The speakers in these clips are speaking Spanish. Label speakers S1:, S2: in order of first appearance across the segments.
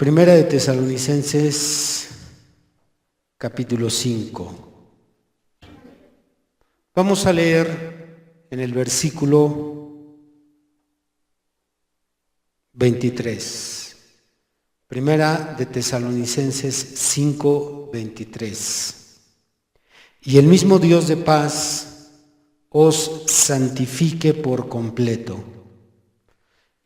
S1: Primera de Tesalonicenses, capítulo 5. Vamos a leer en el versículo 23. Primera de Tesalonicenses 5, 23. Y el mismo Dios de paz os santifique por completo,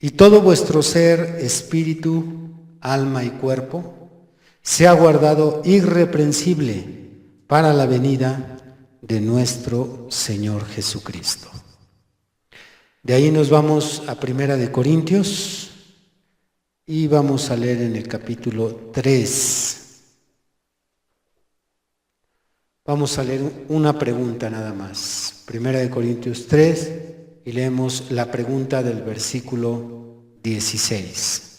S1: y todo vuestro ser, espíritu, alma y cuerpo, sea guardado irreprensible para la venida de nuestro Señor Jesucristo. De ahí nos vamos a Primera de Corintios y vamos a leer en el capítulo 3. Vamos a leer una pregunta nada más. Primera de Corintios 3 y leemos la pregunta del versículo 16.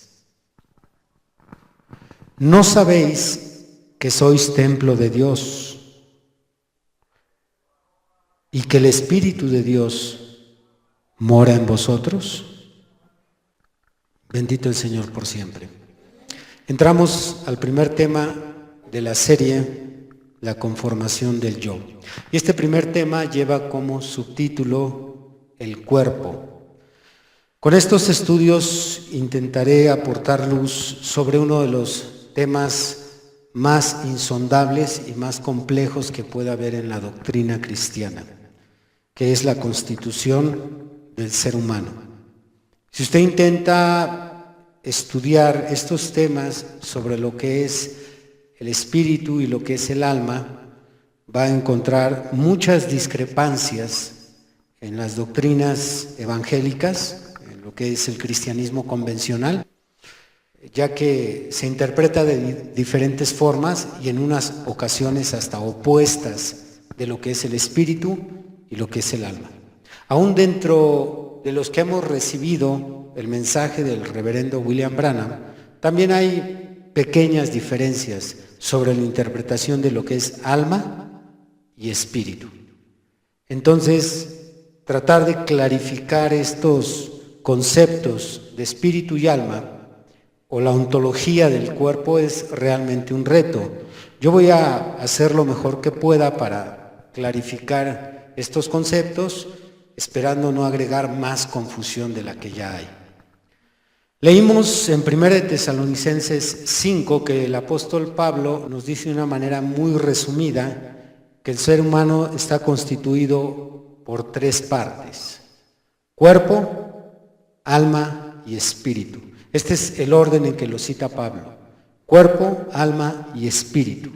S1: ¿No sabéis que sois templo de Dios y que el Espíritu de Dios mora en vosotros? Bendito el Señor por siempre. Entramos al primer tema de la serie, la conformación del yo. Y este primer tema lleva como subtítulo el cuerpo. Con estos estudios intentaré aportar luz sobre uno de los temas más insondables y más complejos que pueda haber en la doctrina cristiana, que es la constitución del ser humano. Si usted intenta estudiar estos temas sobre lo que es el espíritu y lo que es el alma, va a encontrar muchas discrepancias en las doctrinas evangélicas, en lo que es el cristianismo convencional, ya que se interpreta de diferentes formas y en unas ocasiones hasta opuestas de lo que es el espíritu y lo que es el alma. Aún dentro de los que hemos recibido el mensaje del reverendo William Branham, también hay pequeñas diferencias sobre la interpretación de lo que es alma y espíritu. Entonces, tratar de clarificar estos conceptos de espíritu y alma o la ontología del cuerpo es realmente un reto. Yo voy a hacer lo mejor que pueda para clarificar estos conceptos, esperando no agregar más confusión de la que ya hay. Leímos en 1 Tesalonicenses 5 que el apóstol Pablo nos dice de una manera muy resumida que el ser humano está constituido por tres partes: cuerpo, alma y espíritu. Este es el orden en que lo cita Pablo: cuerpo, alma y espíritu.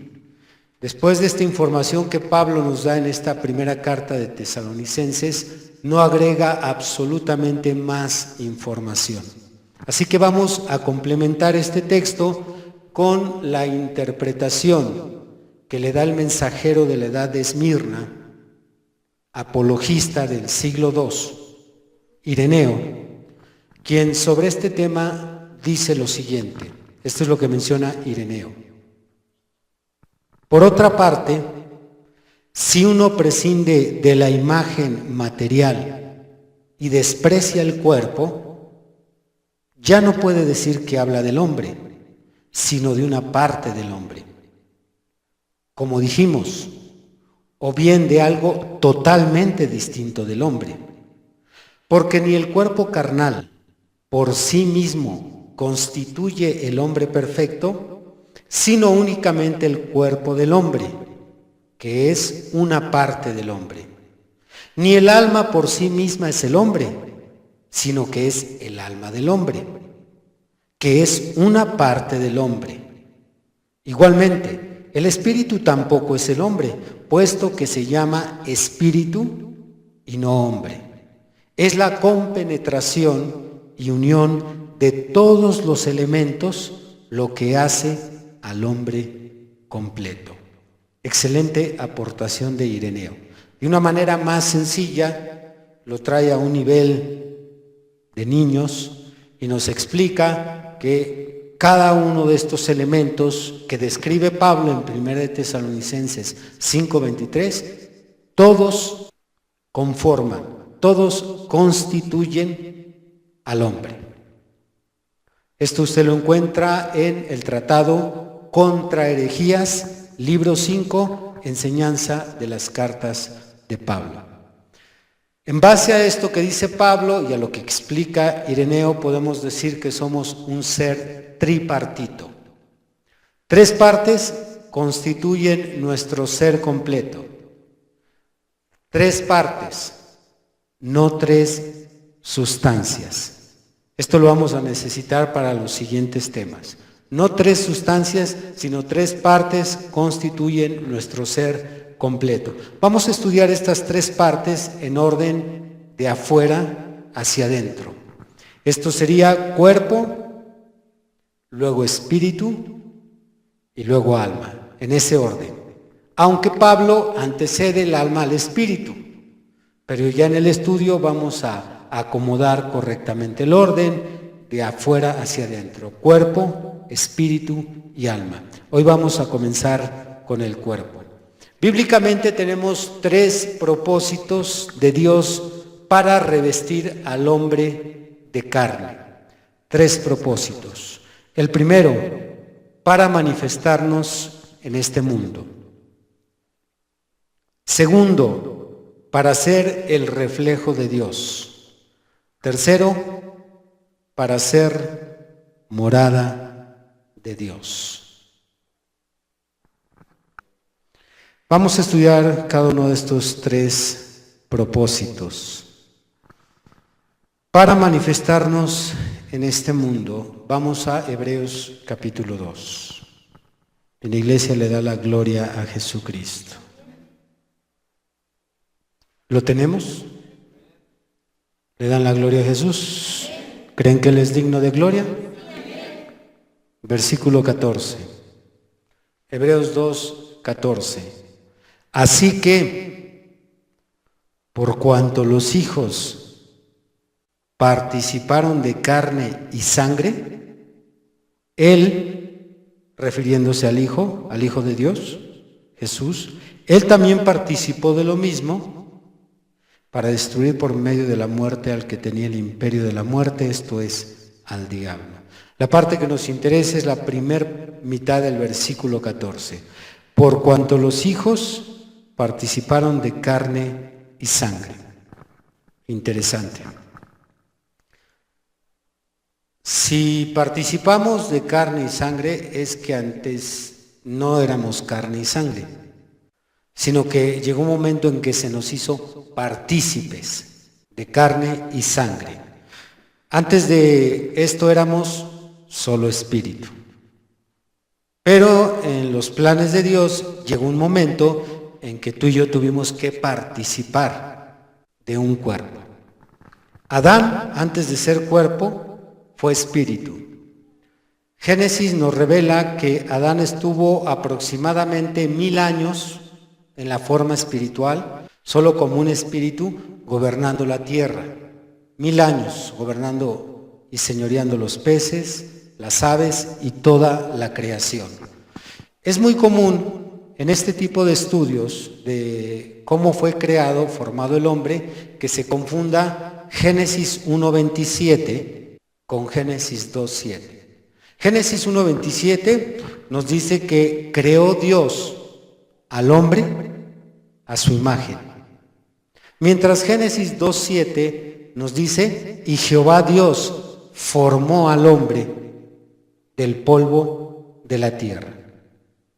S1: Después de esta información que Pablo nos da en esta primera carta de Tesalonicenses, no agrega absolutamente más información. Así que vamos a complementar este texto con la interpretación que le da el mensajero de la edad de Esmirna, apologista del siglo II, Ireneo, quien sobre este tema dice lo siguiente. Esto es lo que menciona Ireneo. Por otra parte, si uno prescinde de la imagen material y desprecia el cuerpo, ya no puede decir que habla del hombre, sino de una parte del hombre. Como dijimos, o bien de algo totalmente distinto del hombre, porque ni el cuerpo carnal por sí mismo constituye el hombre perfecto, sino únicamente el cuerpo del hombre, que es una parte del hombre. Ni el alma por sí misma es el hombre, sino que es el alma del hombre, que es una parte del hombre. Igualmente, el espíritu tampoco es el hombre, puesto que se llama espíritu y no hombre. Es la compenetración y unión de todos los elementos lo que hace al hombre completo. Excelente aportación de Ireneo. De una manera más sencilla, lo trae a un nivel de niños y nos explica que cada uno de estos elementos que describe Pablo en 1 Tesalonicenses 5:23, todos conforman, todos constituyen al hombre. Esto usted lo encuentra en el Tratado contra Herejías, libro 5, Enseñanza de las Cartas de Pablo. En base a esto que dice Pablo y a lo que explica Ireneo, podemos decir que somos un ser tripartito. 3 partes constituyen nuestro ser completo. 3 partes, no 3 sustancias. Esto lo vamos a necesitar para los siguientes temas. No 3 sustancias, sino 3 partes constituyen nuestro ser completo. Vamos a estudiar estas 3 partes en orden de afuera hacia adentro. Esto sería cuerpo, luego espíritu y luego alma, en ese orden. Aunque Pablo antecede el alma al espíritu, pero ya en el estudio vamos a acomodar correctamente el orden de afuera hacia adentro. Cuerpo, espíritu y alma. Hoy vamos a comenzar con el cuerpo. Bíblicamente tenemos 3 propósitos de Dios para revestir al hombre de carne. 3 propósitos. El primero, para manifestarnos en este mundo. Segundo, para ser el reflejo de Dios. Tercero, para ser morada de Dios. Vamos a estudiar cada uno de estos 3 propósitos. Para manifestarnos en este mundo, vamos a Hebreos capítulo 2. En la iglesia le da la gloria a Jesucristo. ¿Lo tenemos? ¿Le dan la gloria a Jesús? ¿Creen que Él es digno de gloria? Versículo 14. Hebreos 2, 14. Así que, por cuanto los hijos participaron de carne y sangre, Él, refiriéndose al Hijo de Dios, Jesús, Él también participó de lo mismo, para destruir por medio de la muerte al que tenía el imperio de la muerte, esto es, al diablo. La parte que nos interesa es la primera mitad del versículo 14. Por cuanto los hijos participaron de carne y sangre. Interesante. Si participamos de carne y sangre, es que antes no éramos carne y sangre, sino que llegó un momento en que se nos hizo partícipes de carne y sangre. Antes de esto éramos solo espíritu. Pero en los planes de Dios llegó un momento en que tú y yo tuvimos que participar de un cuerpo. Adán, antes de ser cuerpo, fue espíritu. Génesis nos revela que Adán estuvo aproximadamente 1000 años en la forma espiritual, solo como un espíritu gobernando la tierra. 1000 años gobernando y señoreando los peces, las aves y toda la creación. Es muy común en este tipo de estudios de cómo fue creado, formado el hombre, que se confunda Génesis 1:27 con Génesis 2:7. Génesis 1:27 nos dice que creó Dios al hombre a su imagen. Mientras Génesis 2:7 nos dice, y Jehová Dios formó al hombre del polvo de la tierra.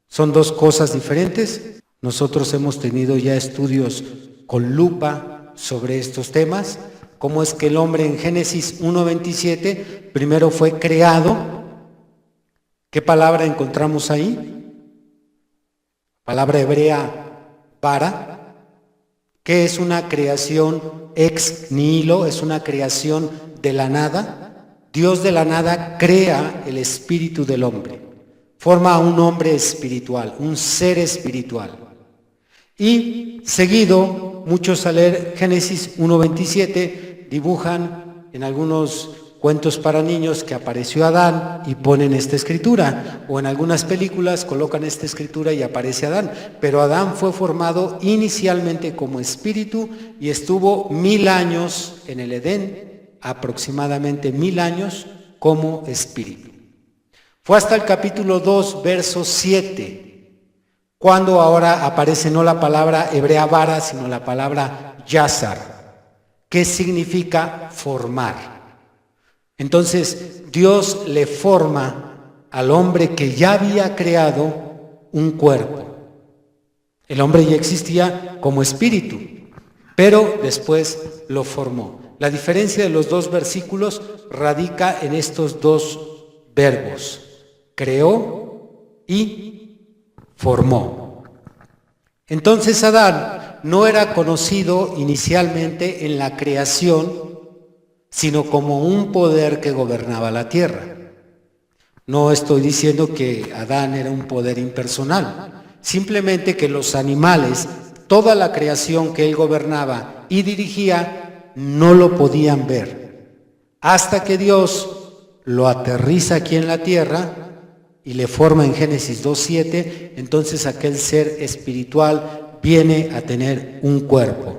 S1: Son 2 cosas diferentes. Nosotros hemos tenido ya estudios con lupa sobre estos temas. Cómo es que el hombre en Génesis 1:27 primero fue creado. ¿Qué palabra encontramos ahí? Palabra hebrea para, que es una creación ex nihilo, es una creación de la nada. Dios de la nada crea el espíritu del hombre, forma a un hombre espiritual, un ser espiritual. Y seguido, muchos al leer Génesis 1:27 dibujan en algunos cuentos para niños que apareció Adán y ponen esta escritura, o en algunas películas colocan esta escritura y aparece Adán, pero Adán fue formado inicialmente como espíritu y estuvo 1000 años en el Edén, aproximadamente 1000 años como espíritu. Fue hasta el capítulo 2, verso 7, cuando ahora aparece no la palabra hebrea vara, sino la palabra yazar, que significa formar. Entonces, Dios le forma al hombre que ya había creado un cuerpo. El hombre ya existía como espíritu, pero después lo formó. La diferencia de los dos versículos radica en estos dos verbos: creó y formó. Entonces Adán no era conocido inicialmente en la creación, sino como un poder que gobernaba la tierra. No estoy diciendo que Adán era un poder impersonal, simplemente que los animales, toda la creación que él gobernaba y dirigía, no lo podían ver, hasta que Dios lo aterriza aquí en la tierra y le forma en Génesis 2:7, entonces aquel ser espiritual viene a tener un cuerpo.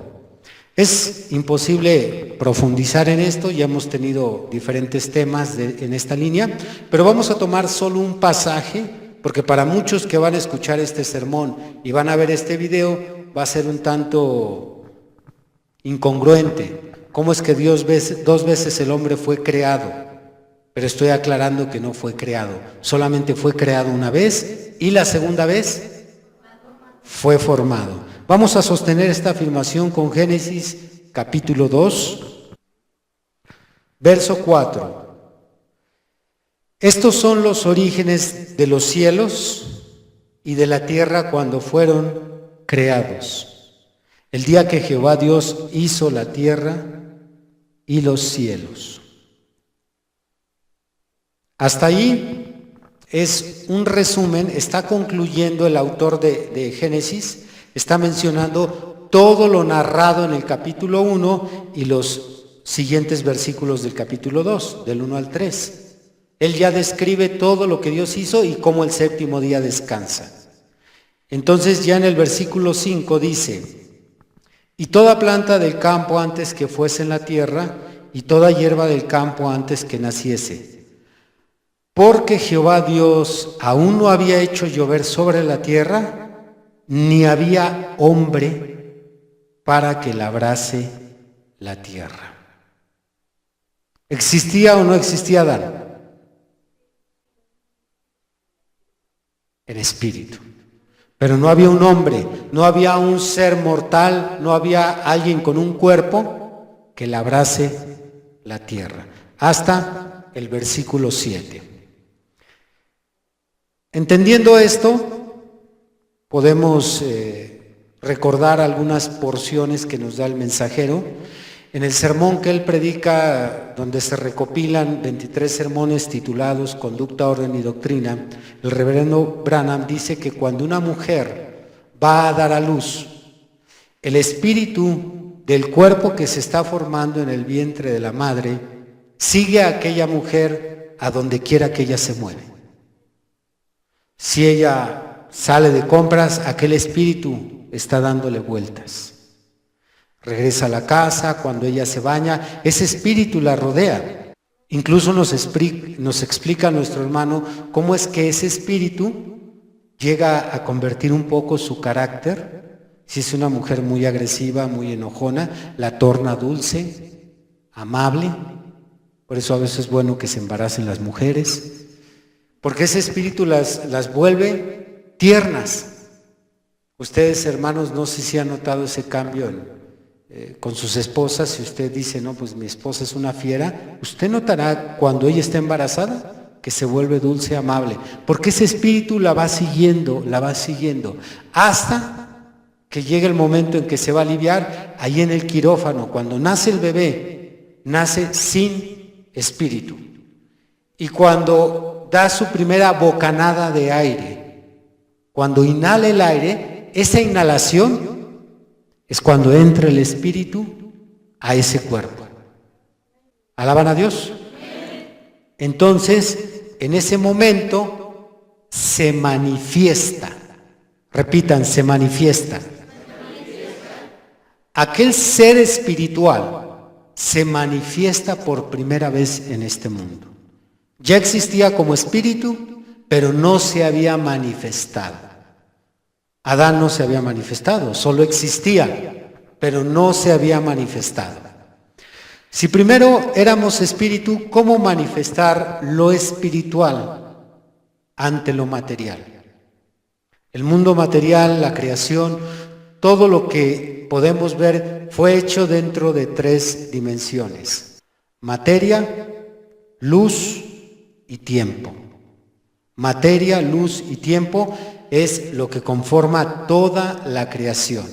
S1: Es imposible profundizar en esto, ya hemos tenido diferentes temas en esta línea, pero vamos a tomar solo un pasaje, porque para muchos que van a escuchar este sermón y van a ver este video, va a ser un tanto incongruente. ¿Cómo es que dos veces el hombre fue creado? Pero estoy aclarando que no fue creado, solamente fue creado una vez y la segunda vez fue formado. Vamos a sostener esta afirmación con Génesis capítulo 2, verso 4. Estos son los orígenes de los cielos y de la tierra cuando fueron creados, el día que Jehová Dios hizo la tierra y los cielos. Hasta ahí es un resumen, está concluyendo el autor de Génesis, está mencionando todo lo narrado en el capítulo 1 y los siguientes versículos del capítulo 2, del 1 al 3. Él ya describe todo lo que Dios hizo y cómo el séptimo día descansa. Entonces ya en el versículo 5 dice: y toda planta del campo antes que fuese en la tierra, y toda hierba del campo antes que naciese. Porque Jehová Dios aún no había hecho llover sobre la tierra, ni había hombre para que labrase la tierra. ¿Existía o no existía Adán? En espíritu. Pero no había un hombre, no había un ser mortal, no había alguien con un cuerpo que labrase la tierra. Hasta el versículo 7. Entendiendo esto, podemos recordar algunas porciones que nos da el mensajero. En el sermón que él predica, donde se recopilan 23 sermones titulados Conducta, Orden y Doctrina, el reverendo Branham dice que cuando una mujer va a dar a luz, el espíritu del cuerpo que se está formando en el vientre de la madre sigue a aquella mujer a donde quiera que ella se mueve. Si ella sale de compras, aquel espíritu está dándole vueltas. Regresa a la casa, cuando ella se baña, ese espíritu la rodea. Incluso nos explica nuestro hermano cómo es que ese espíritu llega a convertir un poco su carácter. Si es una mujer muy agresiva, muy enojona, la torna dulce, amable. Por eso a veces es bueno que se embaracen las mujeres, porque ese espíritu las vuelve tiernas. Ustedes, hermanos, no sé si han notado ese cambio con sus esposas. Si usted dice, no, pues mi esposa es una fiera, usted notará cuando ella está embarazada que se vuelve dulce, amable, porque ese espíritu la va siguiendo, hasta que llega el momento en que se va a aliviar. Ahí en el quirófano, cuando nace el bebé, nace sin espíritu. Y cuando da su primera bocanada de aire, cuando inhala el aire, esa inhalación es cuando entra el espíritu a ese cuerpo. ¿Alaban a Dios? Entonces, en ese momento se manifiesta. Repitan, se manifiesta. Aquel ser espiritual se manifiesta por primera vez en este mundo. Ya existía como espíritu, pero no se había manifestado. Adán no se había manifestado, solo existía, pero no se había manifestado. Si primero éramos espíritu, ¿cómo manifestar lo espiritual ante lo material? El mundo material, la creación, todo lo que podemos ver fue hecho dentro de 3 dimensiones: materia, luz y tiempo. Materia, luz y tiempo es lo que conforma toda la creación.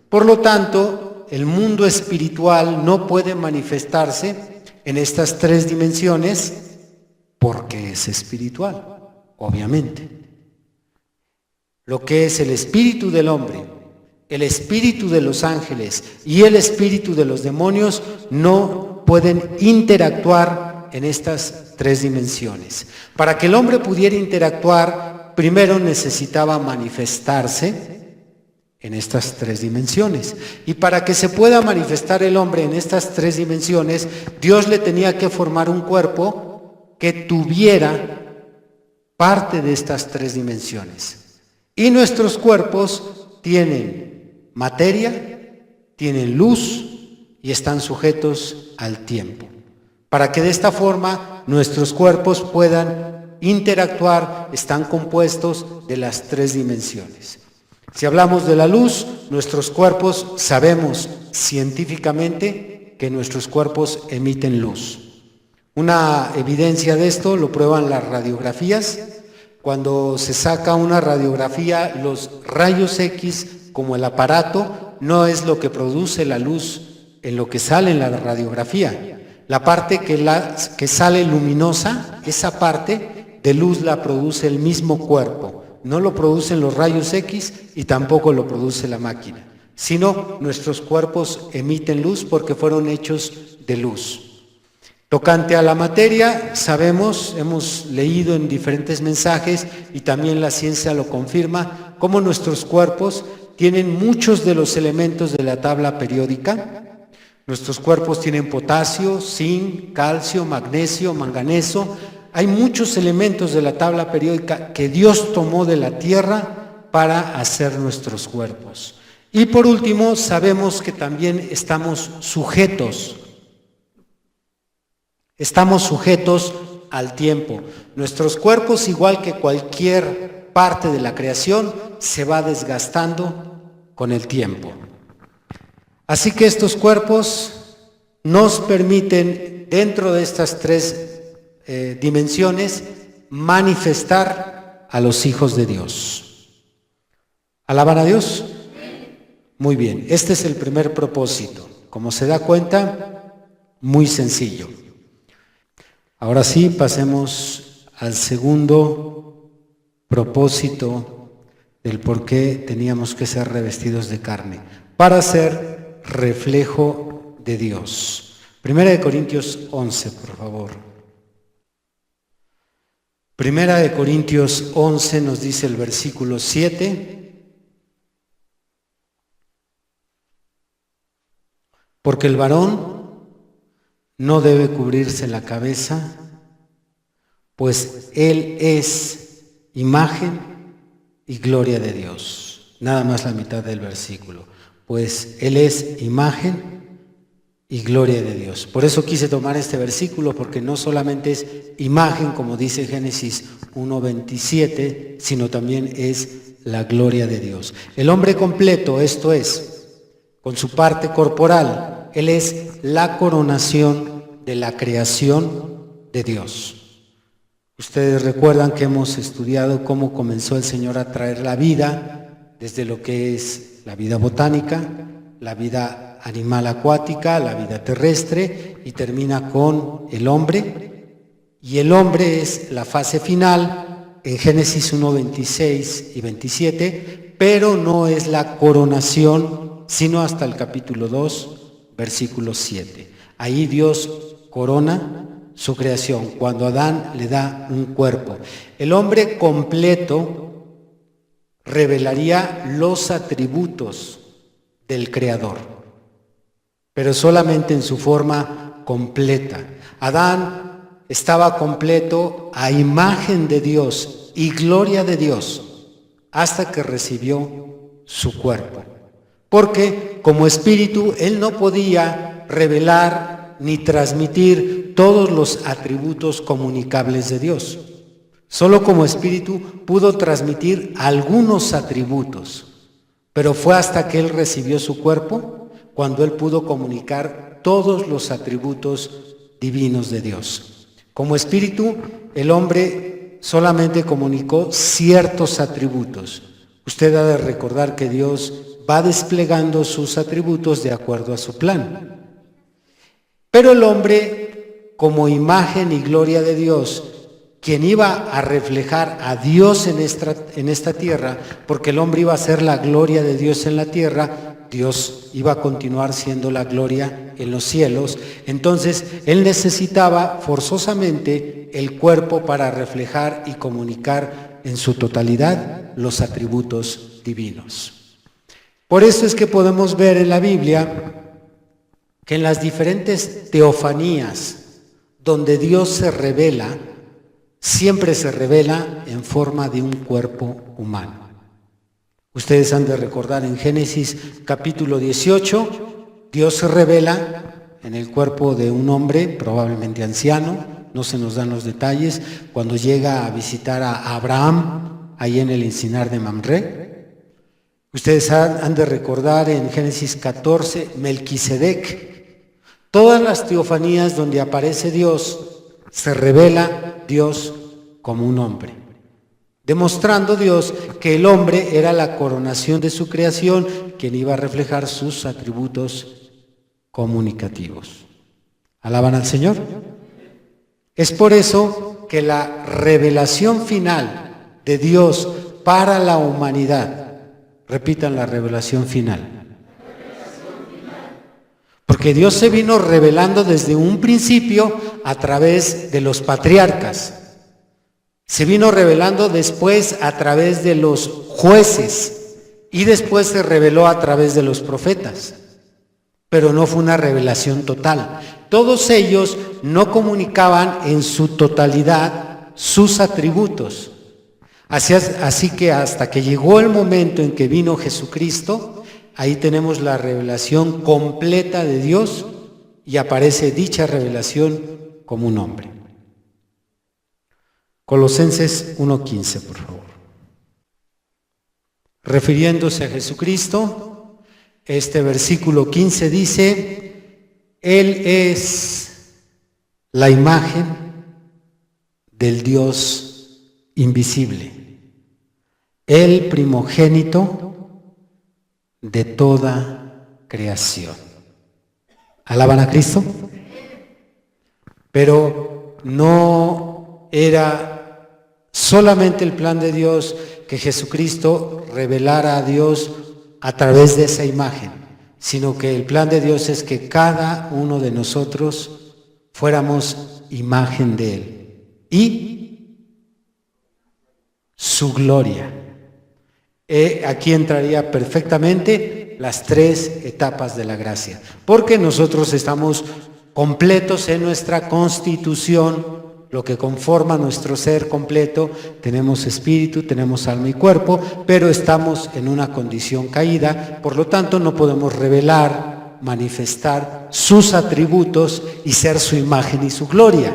S1: Por lo tanto, el mundo espiritual no puede manifestarse en estas 3 dimensiones porque es espiritual, obviamente. Lo que es el espíritu del hombre, el espíritu de los ángeles y el espíritu de los demonios no pueden interactuar en estas 3 dimensiones. Para que el hombre pudiera interactuar, primero necesitaba manifestarse en estas 3 dimensiones. Y para que se pueda manifestar el hombre en estas 3 dimensiones, Dios le tenía que formar un cuerpo que tuviera parte de estas 3 dimensiones. Y nuestros cuerpos tienen materia, tienen luz y están sujetos al tiempo. Para que de esta forma nuestros cuerpos puedan interactuar, están compuestos de las 3 dimensiones. Si hablamos de la luz, nuestros cuerpos, sabemos científicamente que nuestros cuerpos emiten luz. Una evidencia de esto lo prueban las radiografías. Cuando se saca una radiografía, los rayos X, como el aparato, no es lo que produce la luz en lo que sale en la radiografía. La parte que sale luminosa, esa parte de luz la produce el mismo cuerpo. No lo producen los rayos X y tampoco lo produce la máquina, sino nuestros cuerpos emiten luz porque fueron hechos de luz. Tocante a la materia, sabemos, hemos leído en diferentes mensajes y también la ciencia lo confirma, cómo nuestros cuerpos tienen muchos de los elementos de la tabla periódica. Nuestros cuerpos tienen potasio, zinc, calcio, magnesio, manganeso. Hay muchos elementos de la tabla periódica que Dios tomó de la tierra para hacer nuestros cuerpos. Y por último, sabemos que también estamos sujetos al tiempo. Nuestros cuerpos, igual que cualquier parte de la creación, se va desgastando con el tiempo. Así que estos cuerpos nos permiten, dentro de estas 3 dimensiones, manifestar a los hijos de Dios. ¿Alaban a Dios? Muy bien, este es el primer propósito. Como se da cuenta, muy sencillo. Ahora sí, pasemos al segundo propósito del por qué teníamos que ser revestidos de carne, para ser reflejo de Dios. 1 Corintios 11, por favor. 1 Corintios 11 nos dice el versículo 7: porque el varón no debe cubrirse la cabeza, pues él es imagen y gloria de Dios. Nada más la mitad del versículo. Pues él es imagen y gloria de Dios. Por eso quise tomar este versículo, porque no solamente es imagen, como dice Génesis 1:27, sino también es la gloria de Dios. El hombre completo, esto es, con su parte corporal, él es la coronación de la creación de Dios. Ustedes recuerdan que hemos estudiado cómo comenzó el Señor a traer la vida, desde lo que es la vida botánica, la vida animal acuática, la vida terrestre, y termina con el hombre. Y el hombre es la fase final en Génesis 1:26 y 27, pero no es la coronación, sino hasta el capítulo 2, versículo 7. Ahí Dios corona su creación, cuando Adán le da un cuerpo. El hombre completo revelaría los atributos del Creador, pero solamente en su forma completa. Adán estaba completo a imagen de Dios y gloria de Dios hasta que recibió su cuerpo. Porque como espíritu Él no podía revelar ni transmitir todos los atributos comunicables de Dios. Solo como espíritu pudo transmitir algunos atributos, pero fue hasta que Él recibió su cuerpo cuando Él pudo comunicar todos los atributos divinos de Dios. Como espíritu, el hombre solamente comunicó ciertos atributos. Usted ha de recordar que Dios va desplegando sus atributos de acuerdo a su plan. Pero el hombre, como imagen y gloria de Dios, quien iba a reflejar a Dios en esta tierra, porque el hombre iba a ser la gloria de Dios en la tierra, Dios iba a continuar siendo la gloria en los cielos. Entonces, Él necesitaba forzosamente el cuerpo para reflejar y comunicar en su totalidad los atributos divinos. Por eso es que podemos ver en la Biblia que en las diferentes teofanías donde Dios se revela, siempre se revela en forma de un cuerpo humano. Ustedes han de recordar en Génesis capítulo 18, Dios se revela en el cuerpo de un hombre, probablemente anciano, no se nos dan los detalles, cuando llega a visitar a Abraham, ahí en el encinar de Mamre. Ustedes han de recordar en Génesis 14, Melquisedec. Todas las teofanías donde aparece Dios, se revela Dios como un hombre, demostrando Dios que el hombre era la coronación de su creación, quien iba a reflejar sus atributos comunicativos. ¿Alaban al Señor? Es por eso que la revelación final de Dios para la humanidad, repitan la revelación final, porque Dios se vino revelando desde un principio a través de los patriarcas. Se vino revelando después a través de los jueces y después se reveló a través de los profetas. Pero no fue una revelación total. Todos ellos no comunicaban en su totalidad sus atributos. Así que hasta que llegó el momento en que vino Jesucristo, ahí tenemos la revelación completa de Dios y aparece dicha revelación como un hombre. Colosenses 1:15, por favor. Refiriéndose a Jesucristo, este versículo 15 dice: Él es la imagen del Dios invisible, el primogénito de toda creación. ¿Alaban a Cristo? Pero no era solamente el plan de Dios que Jesucristo revelara a Dios a través de esa imagen, sino que el plan de Dios es que cada uno de nosotros fuéramos imagen de Él y su gloria. Aquí entraría perfectamente las tres etapas de la gracia, porque nosotros estamos completos en nuestra constitución, lo que conforma nuestro ser completo. Tenemos espíritu, tenemos alma y cuerpo, pero estamos en una condición caída, por lo tanto no podemos revelar, manifestar sus atributos y ser su imagen y su gloria,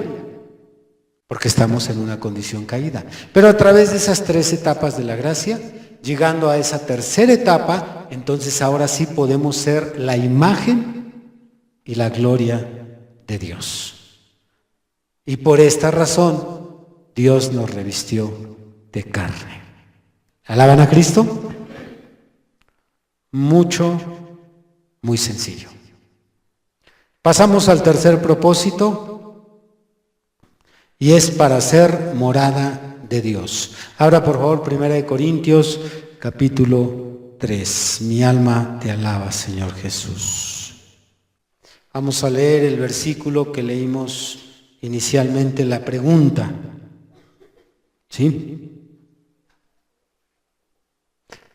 S1: porque estamos en una condición caída. Pero a través de esas tres etapas de la gracia, llegando a esa tercera etapa, entonces ahora sí podemos ser la imagen y la gloria de Dios. Y por esta razón, Dios nos revistió de carne. ¿Alaban a Cristo? Muy sencillo. Pasamos al tercer propósito, y es para ser morada de Dios. Ahora, por favor, 1 Corintios, capítulo 3. Mi alma te alaba, Señor Jesús. Vamos a leer el versículo que leímos inicialmente, la pregunta. ¿Sí?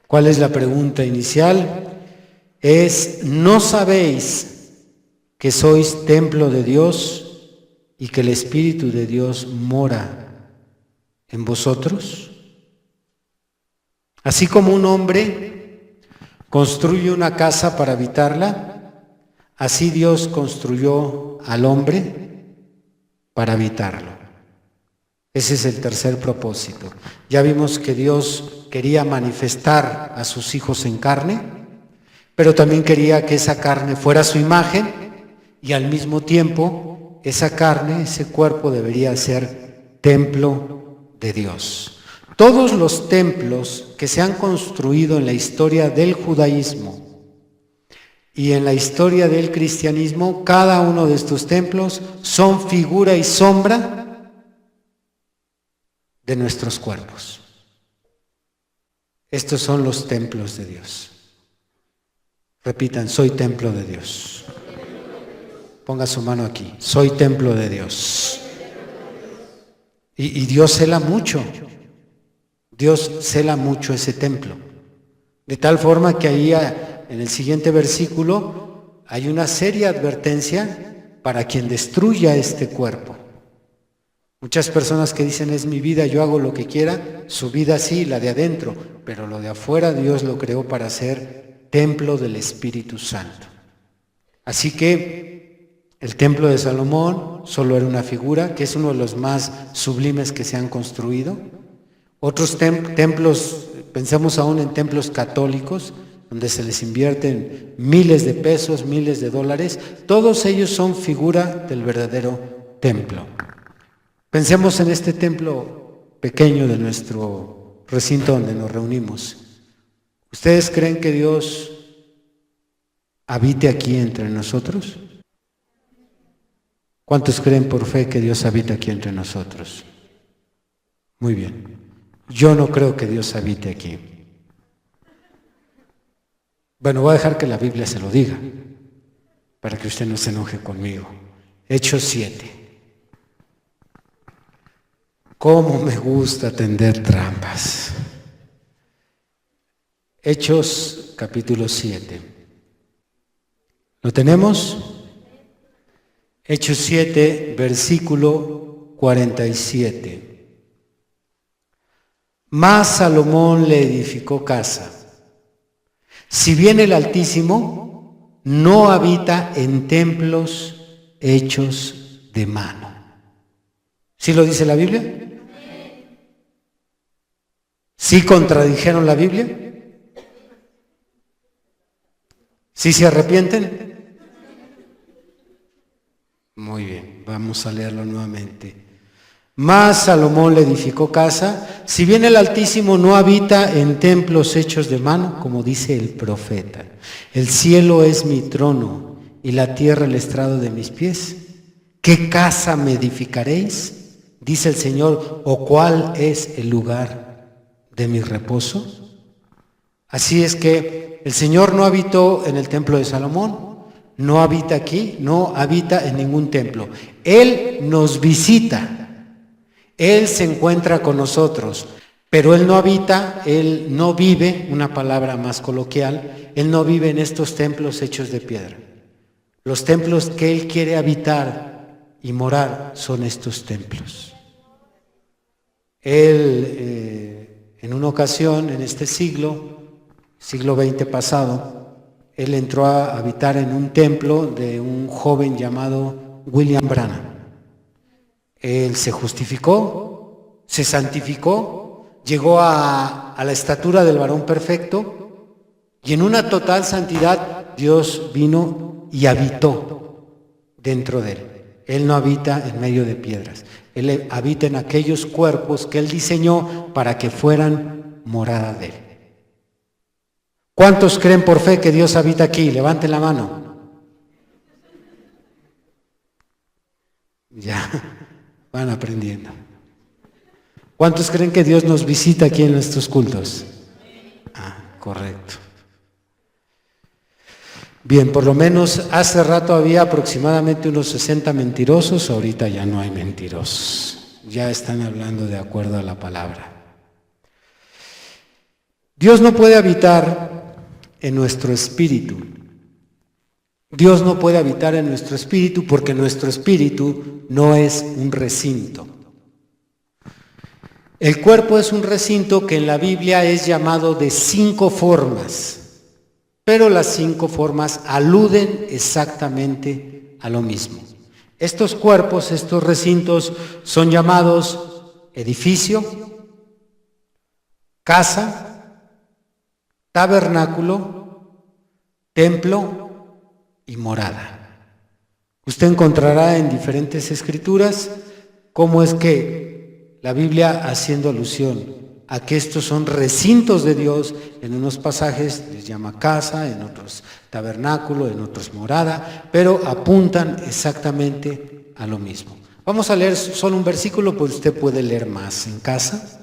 S1: ¿Cuál es la pregunta inicial? Es: ¿no sabéis que sois templo de Dios y que el Espíritu de Dios mora en vosotros? Así como un hombre construye una casa para habitarla, así Dios construyó al hombre para habitarlo. Ese es el tercer propósito. Ya vimos que Dios quería manifestar a sus hijos en carne, pero también quería que esa carne fuera su imagen y al mismo tiempo esa carne, ese cuerpo debería ser templo de Dios. Todos los templos que se han construido en la historia del judaísmo y en la historia del cristianismo, cada uno de estos templos son figura y sombra de nuestros cuerpos. Estos son los templos de Dios. Repitan, soy templo de Dios. Ponga su mano aquí, soy templo de Dios. Y Dios cela mucho. Dios cela mucho ese templo. De tal forma que ahí en el siguiente versículo hay una seria advertencia para quien destruya este cuerpo. Muchas personas que dicen es mi vida, yo hago lo que quiera, su vida sí, la de adentro, pero lo de afuera Dios lo creó para ser templo del Espíritu Santo. Así que el templo de Salomón solo era una figura, que es uno de los más sublimes que se han construido. Otros templos, pensemos aún en templos católicos, donde se les invierten miles de pesos, miles de dólares, todos ellos son figura del verdadero templo. Pensemos en este templo pequeño de nuestro recinto donde nos reunimos. ¿Ustedes creen que Dios habite aquí entre nosotros? ¿Cuántos creen por fe que Dios habita aquí entre nosotros? Muy bien. Yo no creo que Dios habite aquí. Bueno, voy a dejar que la Biblia se lo diga, para que usted no se enoje conmigo. Hechos 7. ¿Cómo me gusta tender trampas? Hechos capítulo 7. ¿Lo tenemos? Hechos 7, versículo 47. Mas Salomón le edificó casa. Si bien el Altísimo no habita en templos hechos de mano. ¿Sí lo dice la Biblia? ¿Sí contradijeron la Biblia? ¿Sí se arrepienten? Muy bien, vamos a leerlo nuevamente. Mas Salomón le edificó casa, si bien el Altísimo no habita en templos hechos de mano, como dice el profeta. El cielo es mi trono y la tierra el estrado de mis pies. ¿Qué casa me edificaréis? Dice el Señor, ¿o cuál es el lugar de mi reposo? Así es que el Señor no habitó en el templo de Salomón, no habita aquí, no habita en ningún templo. Él nos visita. Él se encuentra con nosotros, pero Él no habita, Él no vive, una palabra más coloquial, Él no vive en estos templos hechos de piedra. Los templos que Él quiere habitar y morar son estos templos. Él, en una ocasión, en este siglo XX pasado, Él entró a habitar en un templo de un joven llamado William Branham. Él se justificó, se santificó, llegó a la estatura del varón perfecto y en una total santidad Dios vino y habitó dentro de él. Él no habita en medio de piedras, Él habita en aquellos cuerpos que Él diseñó para que fueran morada de Él. ¿Cuántos creen por fe que Dios habita aquí? Levanten la mano. Ya. Van aprendiendo. ¿Cuántos creen que Dios nos visita aquí en nuestros cultos? Ah, correcto. Bien, por lo menos hace rato había aproximadamente unos 60 mentirosos, ahorita ya no hay mentirosos. Ya están hablando de acuerdo a la palabra. Dios no puede habitar en nuestro espíritu Dios no puede habitar en nuestro espíritu porque nuestro espíritu no es un recinto. El cuerpo es un recinto que en la Biblia es llamado de 5 formas, pero las 5 formas aluden exactamente a lo mismo. Estos cuerpos, estos recintos son llamados edificio, casa, tabernáculo, templo y morada. Usted encontrará en diferentes escrituras cómo es que la Biblia, haciendo alusión a que estos son recintos de Dios, en unos pasajes les llama casa, en otros tabernáculo, en otros morada, pero apuntan exactamente a lo mismo. Vamos a leer solo un versículo, pues usted puede leer más en casa.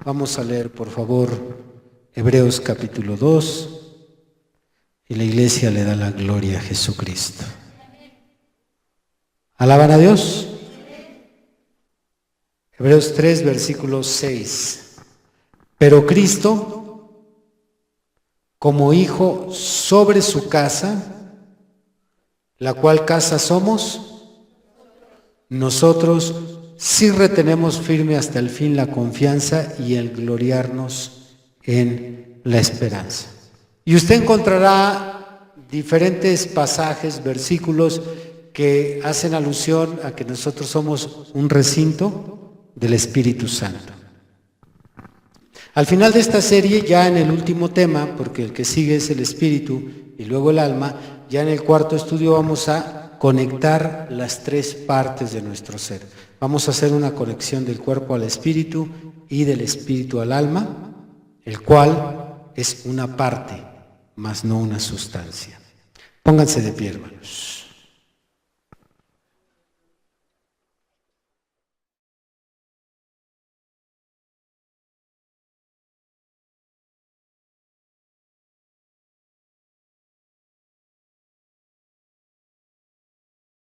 S1: Vamos a leer, por favor, Hebreos capítulo 2, y la iglesia le da la gloria a Jesucristo. ¿Alaban a Dios? Hebreos 3, versículo 6. Pero Cristo, como hijo sobre su casa, la cual casa somos, nosotros sí retenemos firme hasta el fin la confianza y el gloriarnos en la esperanza. Y usted encontrará diferentes pasajes, versículos que hacen alusión a que nosotros somos un recinto del Espíritu Santo. Al final de esta serie, ya en el último tema, porque el que sigue es el espíritu y luego el alma, ya en el cuarto estudio vamos a conectar las 3 partes de nuestro ser. Vamos a hacer una conexión del cuerpo al espíritu y del espíritu al alma, el cual es una parte, mas no una sustancia. Pónganse de pie, hermanos.